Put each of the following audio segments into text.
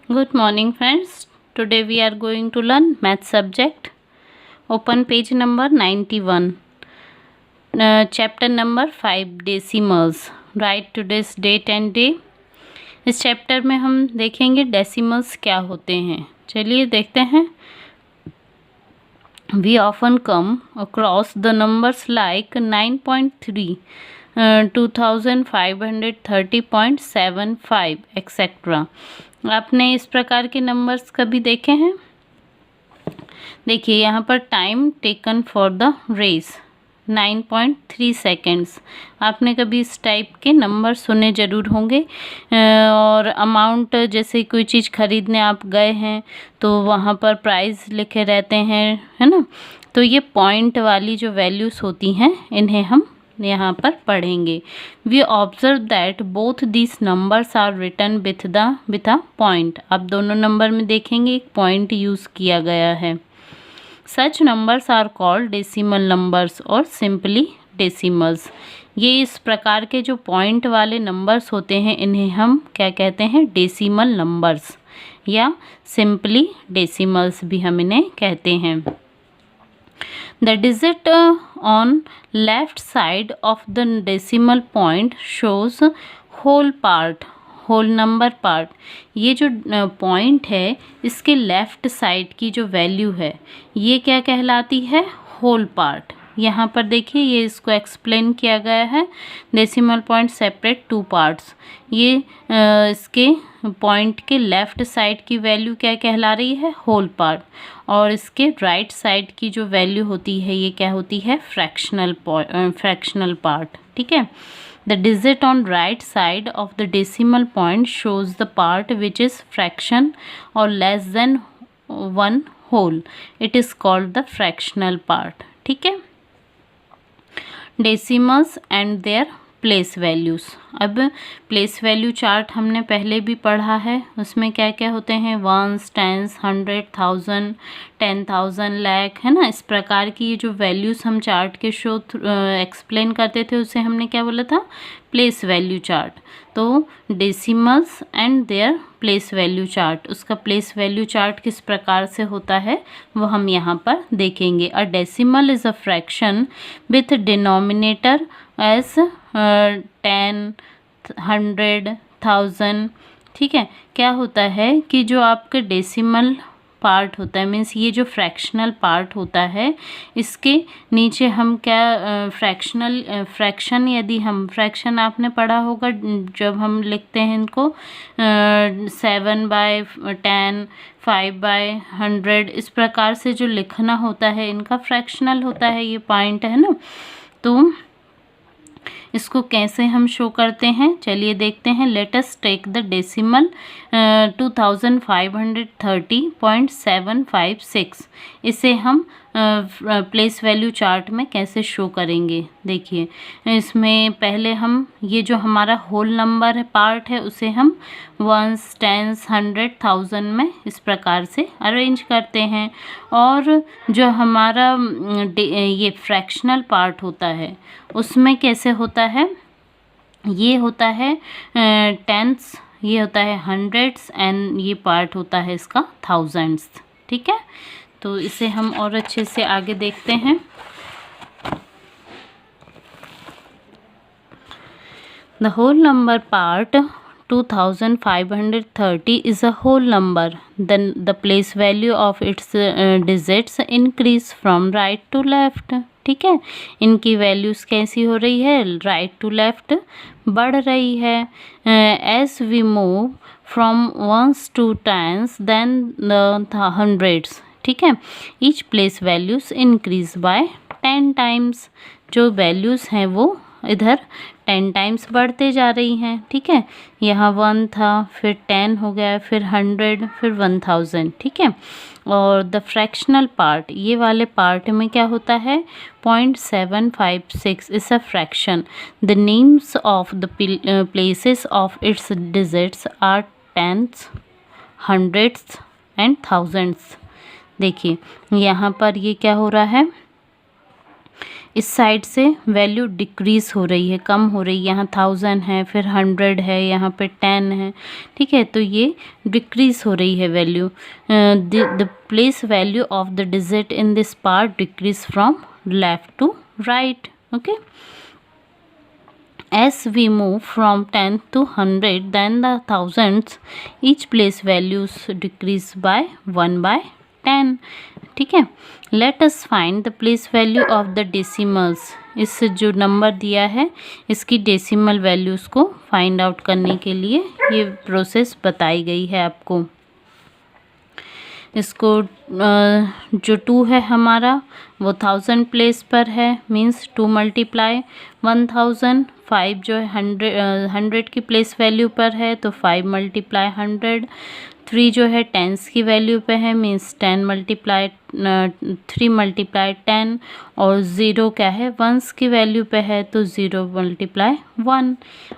Good morning friends. Today we are going to learn math subject. Open page number 91. Chapter number 5 decimals. Write today's date and day. इस chapter में हम देखेंगे decimals क्या होते हैं. चलिए देखते हैं. We often come across the numbers like 9.3, 2530.75 etc. आपने इस प्रकार के नंबर्स कभी देखे हैं? देखिए यहाँ पर time taken for the race 9.3 seconds. आपने कभी इस टाइप के नंबर सुने ज़रूर होंगे. और अमाउंट, जैसे कोई चीज़ खरीदने आप गए हैं तो वहाँ पर प्राइस लिखे रहते हैं, है ना. तो ये पॉइंट वाली जो वैल्यूज़ होती हैं इन्हें हम यहाँ पर पढ़ेंगे. We observe that both this numbers are written with a point. आप दोनों नंबर में देखेंगे एक पॉइंट यूज़ किया गया है. Such numbers are called decimal numbers और सिंपली डेसिमल्स. ये इस प्रकार के जो पॉइंट वाले नंबर्स होते हैं इन्हें हम क्या कहते हैं? डेसिमल नंबर्स या सिंपली डेसिमल्स भी हम इन्हें कहते हैं. The digit on left side of the decimal point shows whole part, whole number part. ये जो पॉइंट है इसके लेफ्ट साइड की जो वैल्यू है ये क्या कहलाती है? Whole part. यहाँ पर देखिए ये इसको एक्सप्लेन किया गया है. Decimal point separate two parts. ये इसके पॉइंट के लेफ़्ट साइड की वैल्यू क्या कहला रही है? Whole part. और इसके राइट साइड की जो वैल्यू होती है ये क्या होती है? Fractional part. ठीक है. The digit on right side of the decimal point shows the part which is fraction और less than 1 whole. It is called the fractional part. ठीक है. Decimals and their place values. अब place value chart हमने पहले भी पढ़ा है. उसमें क्या क्या होते हैं? वंस, टेंस, 100, 1000, 10,000, लाख, है ना. इस प्रकार की ये जो वैल्यूज़ हम चार्ट के एक्सप्लेन करते थे उसे हमने क्या बोला था? Place value chart. तो decimals and their place value chart, उसका प्लेस वैल्यू चार्ट किस प्रकार से होता है वो हम यहाँ पर देखेंगे. A decimal is a fraction with denominator as 10, 100, 1000. ठीक है. क्या होता है कि जो आपके डेसिमल पार्ट होता है, मीन्स ये जो फ्रैक्शनल पार्ट होता है इसके नीचे हम क्या फ्रैक्शन, यदि हम फ्रैक्शन आपने पढ़ा होगा जब हम लिखते हैं इनको 7/10, 5/100, इस प्रकार से जो लिखना होता है इनका फ्रैक्शनल होता है ये पॉइंट, है ना. तो इसको कैसे हम शो करते हैं चलिए देखते हैं. Let us take the decimal 2530.756. इसे हम प्लेस वैल्यू चार्ट में कैसे शो करेंगे. देखिए इसमें पहले हम ये जो हमारा होल नंबर है पार्ट है उसे हम वंस, टेंस, 100, 1000 में इस प्रकार से अरेंज करते हैं. और जो हमारा ये फ्रैक्शनल पार्ट होता है उसमें कैसे होता है? ये होता है टेंस, ये होता है हंड्रेड्स एंड ये पार्ट होता है इसका थाउजेंड्स. ठीक है. तो इसे हम और अच्छे से आगे देखते हैं. The whole number part 2530 is a whole number. Then the place value of its digits increase from right to left. ठीक है. इनकी वैल्यूज़ कैसी हो रही है? राइट टू लेफ्ट बढ़ रही है. As we move from ones to tens then the hundreds. ठीक है. Each place values increase by 10 times. जो वैल्यूज़ हैं वो इधर 10 टाइम्स बढ़ते जा रही हैं. ठीक है. यहाँ 1 था, फिर 10 हो गया, फिर 100, फिर 1000. ठीक है. और द फ्रैक्शनल पार्ट, ये वाले पार्ट में क्या होता है? 0.756 is a fraction. The names of the places of its digits are tens, hundreds and thousands. देखिए यहाँ पर ये क्या हो रहा है? इस साइड से वैल्यू डिक्रीज़ हो रही है, कम हो रही है। यहाँ 1000 है, फिर 100 है, यहाँ पे 10 है, ठीक है। तो ये डिक्रीज़ हो रही है value. The place value of the digit in this part decrease from left to right, okay. As we move from 10th to 100, then the thousands, each place values decrease by 1/10, ठीक है। Let us find the place value of the decimals. इस जो number दिया है इसकी decimal values को find out करने के लिए ये प्रोसेस बताई गई है आपको। इसको जो 2 है हमारा वो 1000 प्लेस पर है, मीन्स 2 मल्टीप्लाई 1000। 5 जो है 100 की प्लेस वैल्यू पर है तो 5 मल्टीप्लाई 100। 3 जो है टेंस की वैल्यू पे है, मीन्स 10 मल्टीप्लाई 3 मल्टीप्लाई 10। और 0 क्या है, वंस की वैल्यू पे है तो 0 मल्टीप्लाई 1।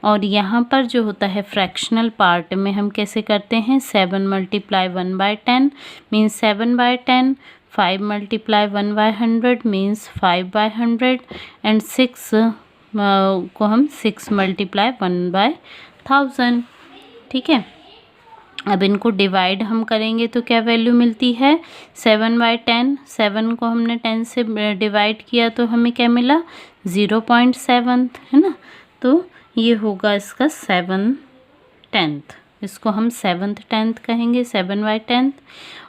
और यहाँ पर जो होता है फ्रैक्शनल पार्ट में हम कैसे करते हैं, 7 multiply 1/10 means 7/10। 5 multiply 1/100 means 5/100। And 6 को हम 6 मल्टीप्लाई 1/1000, ठीक है। अब इनको डिवाइड हम करेंगे तो क्या वैल्यू मिलती है, 7/10। 7 को हमने 10 से डिवाइड किया तो हमें क्या मिला, 0.7, है ना। तो ये होगा इसका 7/10। इसको हम 7/10 कहेंगे, 7/10।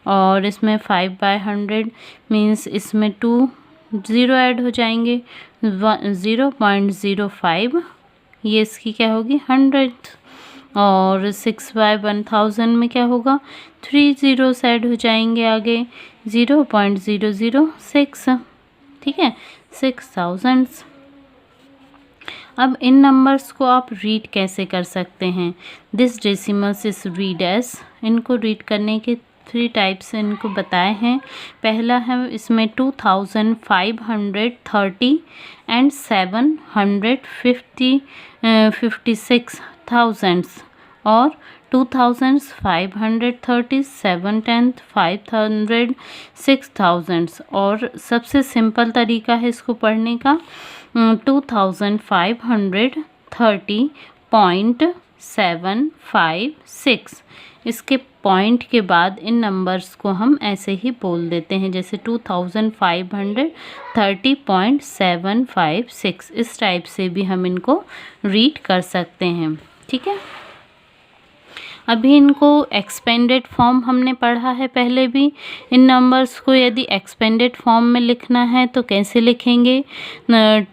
और इसमें 5/100 मीन्स इसमें 2 0 ऐड हो जाएंगे, 0.05, ये इसकी क्या होगी 100। और 6/1000 में क्या होगा, 3 zeros ऐड हो जाएंगे आगे, 0.006, ठीक है, 6000। अब इन नंबर्स को आप रीड कैसे कर सकते हैं, this decimals is read as, इनको रीड करने के 3 टाइप्स इनको बताए हैं। पहला है इसमें 2530 एंड 756 थाउजेंड्स, और 2530 7 10 500 6000। और सबसे सिंपल तरीका है इसको पढ़ने का, 2530.756। इसके पॉइंट के बाद इन नंबर्स को हम ऐसे ही बोल देते हैं, जैसे 2530.756। इस टाइप से भी हम इनको रीड कर सकते हैं, ठीक है। अभी इनको एक्सपेंडेड फॉर्म हमने पढ़ा है पहले भी। इन नंबर्स को यदि एक्सपेंडेड फॉर्म में लिखना है तो कैसे लिखेंगे,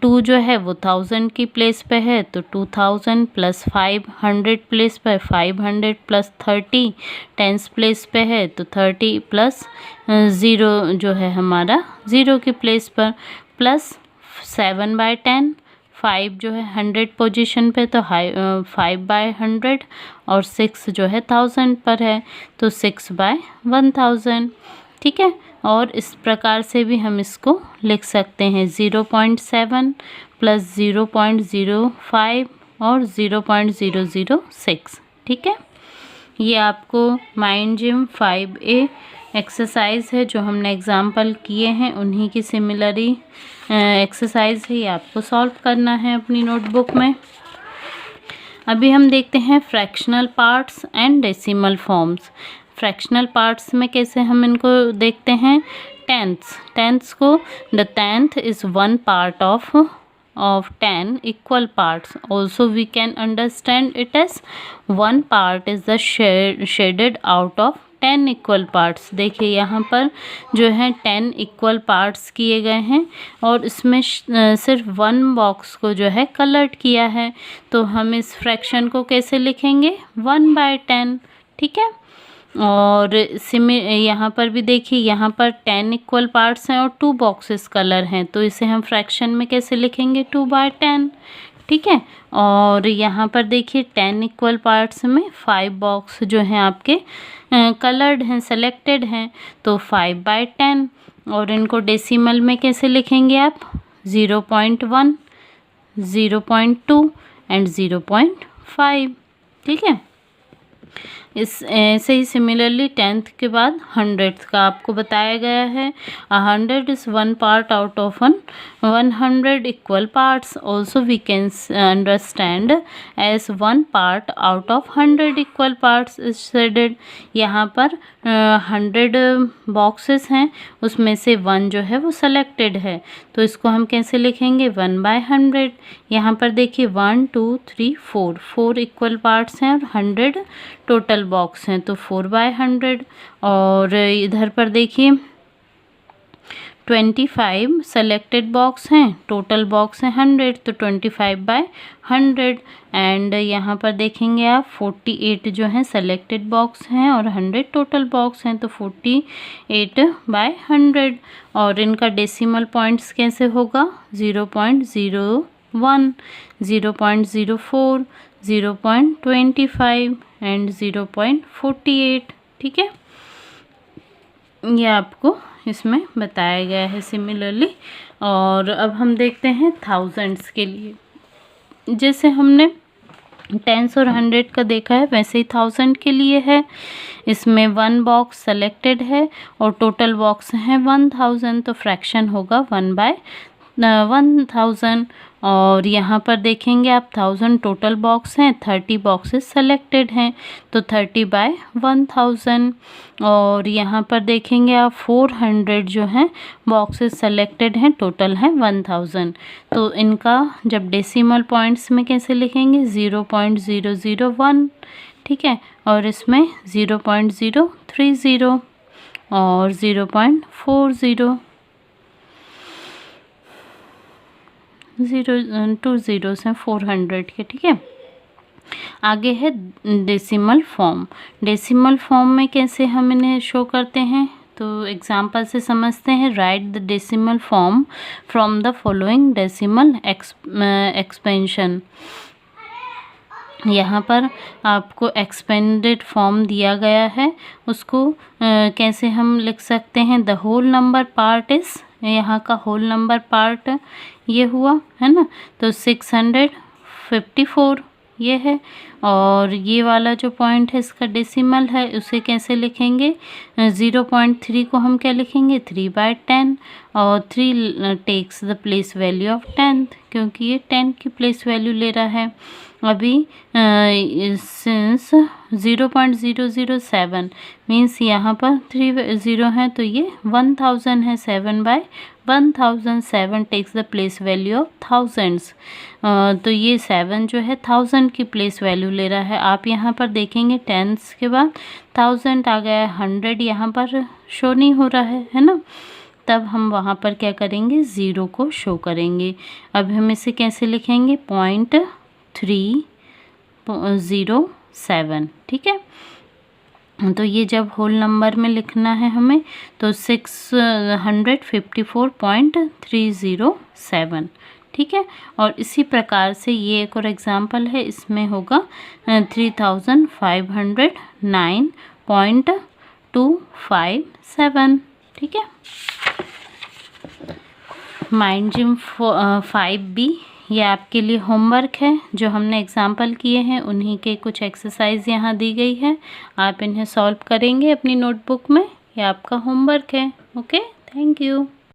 2 जो है वो 1000 की प्लेस पे है तो 2000 प्लस 500 प्लेस पर 500 प्लस 30 टेंस प्लेस पे है तो 30 प्लस 0 जो है हमारा 0 की प्लेस पर, प्लस 7/10। 5 जो है 100 पोजीशन पे तो 5/100। और 6 जो है 1000 पर है तो 6/1000, ठीक है। और इस प्रकार से भी हम इसको लिख सकते हैं, 0.7 प्लस 0.05 और 0.006, ठीक है। ये आपको माइंड जिम 5A एक्सरसाइज है जो हमने एग्जाम्पल किए हैं, उन्हीं की सिमिलरी एक्सरसाइज है, ये आपको सॉल्व करना है अपनी नोटबुक में। अभी हम देखते हैं fractional parts and decimal forms. Fractional parts में कैसे हम इनको देखते हैं, टेंथ्स को, the 10th is 1 part of 10 equal parts. Also we can understand it as 1 part is the shaded out of 10 equal parts. देखिए यहाँ पर जो है 10 equal parts किए गए हैं और इसमें सिर्फ 1 बॉक्स को जो है कलर्ड किया है, तो हम इस फ्रैक्शन को कैसे लिखेंगे, 1/10, ठीक है। और यहाँ पर भी देखिए, यहाँ पर 10 इक्वल पार्ट्स हैं और 2 बॉक्सेस कलर हैं, तो इसे हम फ्रैक्शन में कैसे लिखेंगे, 2/10, ठीक है। और यहाँ पर देखिए 10 इक्वल पार्ट्स में 5 बॉक्स जो हैं आपके कलर्ड हैं, सेलेक्टेड हैं, तो 5/10। और इनको डेसिमल में कैसे लिखेंगे आप, 0.1, 0.2 एंड 0.5, ठीक है। इस ऐसे ही सिमिलरली 10th के बाद 100th का आपको बताया गया है। 100 is 1 part out of 100 equal parts, also we can understand as 1 part out of 100 equal parts is shaded. यहाँ पर 100 बॉक्सेस हैं, उसमें से 1 जो है वो सेलेक्टेड है, तो इसको हम कैसे लिखेंगे 1/100। यहाँ पर देखिए 1 2 3 4 इक्वल पार्ट्स हैं और 100 टोटल बॉक्स हैं, तो 4/100। और इधर पर देखिए 25 सेलेक्टेड बॉक्स हैं, टोटल बॉक्स हैं 100, तो 25/100। एंड यहाँ पर देखेंगे आप 48 जो हैं सेलेक्टेड बॉक्स हैं और 100 टोटल बॉक्स हैं, तो 48/100। और इनका डेसिमल पॉइंट्स कैसे होगा 0.01, 0.04, 0.25 एंड 0.48। ठीक है, ये आपको इसमें बताया गया है सिमिलरली। और अब हम देखते हैं थाउजेंड्स के लिए। जैसे हमने टेंस और 100 का देखा है वैसे ही 1000 के लिए है। इसमें 1 बॉक्स सेलेक्टेड है और टोटल बॉक्स हैं 1000, तो फ्रैक्शन होगा 1/1000। और यहाँ पर देखेंगे आप 1000 टोटल बॉक्स हैं, 30 बॉक्सेस सेलेक्टेड हैं, तो 30/1000। और यहाँ पर देखेंगे आप 400 जो हैं बॉक्सेस सेलेक्टेड हैं, टोटल हैं 1000। तो इनका जब डेसिमल पॉइंट्स में कैसे लिखेंगे 0.001, ठीक है, और इसमें 0.030 और 0.40, 2 ज़ीरोस हैं 400 के। ठीक है, आगे है डेसिमल फॉर्म। डेसिमल फॉर्म में कैसे हम इन्हें शो करते हैं, तो एग्जांपल से समझते हैं। Right the decimal form from the following decimal expansion. यहाँ पर आपको एक्सपेंडेड फॉर्म दिया गया है, उसको कैसे हम लिख सकते हैं। द होल नंबर पार्ट इस, यहाँ का होल नंबर पार्ट ये हुआ है ना, तो 654 ये है। और ये वाला जो पॉइंट है इसका डेसिमल है, उसे कैसे लिखेंगे 0.3 को हम क्या लिखेंगे 3/10, और 3 takes the place value of 10, क्योंकि ये 10 की प्लेस वैल्यू ले रहा है। अभी सिंस 0.007 मीन्स यहाँ पर 3 ज़ीरो हैं, तो ये 1000 है। 7/1000, 7 takes the place value of thousands, तो ये 7 जो है 1000 की प्लेस वैल्यू ले रहा है। आप यहाँ पर देखेंगे टेंस के बाद 1000 आ गया है, 100 यहाँ पर शो नहीं हो रहा है ना, तब हम वहाँ पर क्या करेंगे 0 को शो करेंगे। अब हम इसे कैसे लिखेंगे 0.307, ठीक है। तो ये जब होल नंबर में लिखना है हमें, तो 654.307, ठीक है। और इसी प्रकार से ये एक और एग्जांपल है, इसमें होगा 3509.257, ठीक है। माइंड जिम 5B ये आपके लिए होमवर्क है, जो हमने एग्जाम्पल किए हैं उन्हीं के कुछ एक्सरसाइज यहाँ दी गई है। आप इन्हें सॉल्व करेंगे अपनी नोटबुक में, ये आपका होमवर्क है। Okay, thank you.